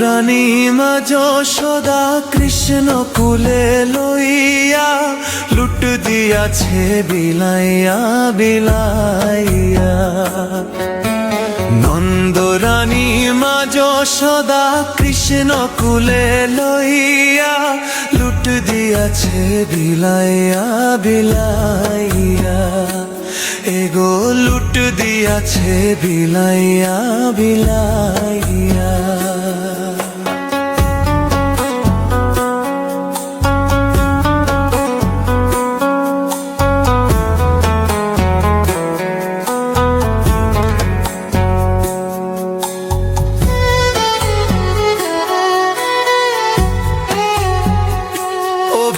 রানী মা যশোদা কৃষ্ণ কুলে লইয়া লুট দিয়াছে বিলাইয়া বিলাইয়া। নন্দ রানী মা যশোদা কৃষ্ণ কুলে লইয়া লুট দিয়াছে বিলাইয়া বিলাইয়া। এগো লুট দিয়াছে বিলাইয়া বিলাইয়া।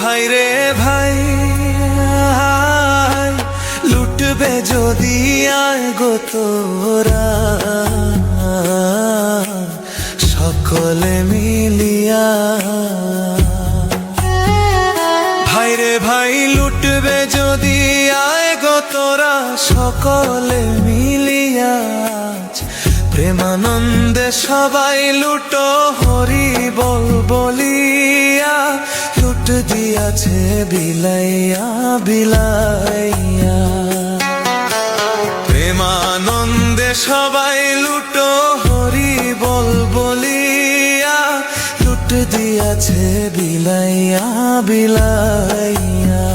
ভাই রে ভাই লুটবে যদি আয় গো তোরা সকলে মিলিয়া। ভাই রে ভাই লুটবে যদি আয় গো তোরা সকলে মিলিয়া। প্রেমানন্দে সবাই লুটো হরি বল বলিয়া। লুট দিয়াছে বিলাইয়া বিলাইয়া। প্রেমানন্দে সবাই লুটো হরি বল বলিয়া। লুট দিয়াছে বিলাইয়া বিলাইয়া।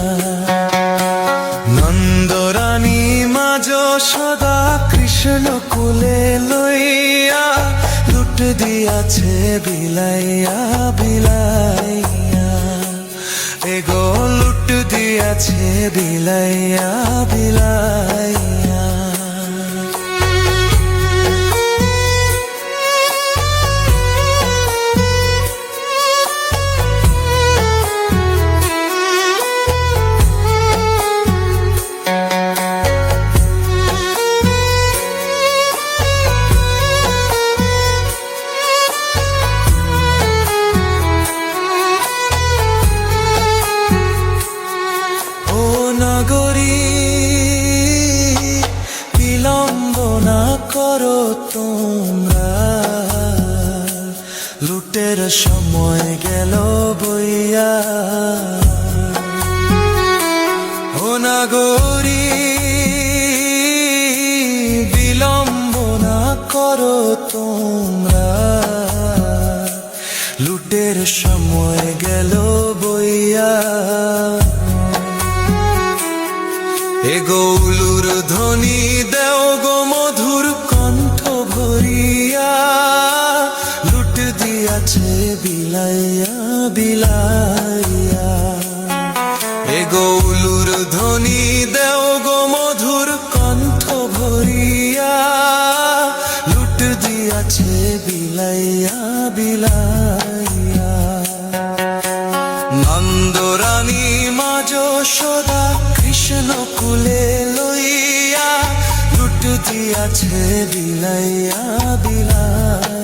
নন্দ রানী মা যশোদা কৃষ্ণ কুলে লইয়া লুট দিয়াছে বিলাইয়া বিলাইয়া। এগো লুট দিয়াছে বিলাইয়া বিলাইয়া। বিলম্ব না করো তোমরা লুটের সময় গেল বইয়া। ও নাগরী বিলম্ব না করো তোমরা লুটের সময় গেল বইয়া। এগো উলুর ধ্বনি দেও গো মধুর কণ্ঠ ভরিয়া। লুট দিয়াছে বিলাইয়া বিলাইয়া। এগো উলুর ধ্বনি দেও গো মধুর কণ্ঠ ভরিয়া। লুট দিয়াছে বিলাইয়া বিলাইয়া। নন্দ রানী মা যশোদা কৃষ্ণ কুলে লইয়া লুট দিয়াছে বিলাইয়া বিলাইয়া।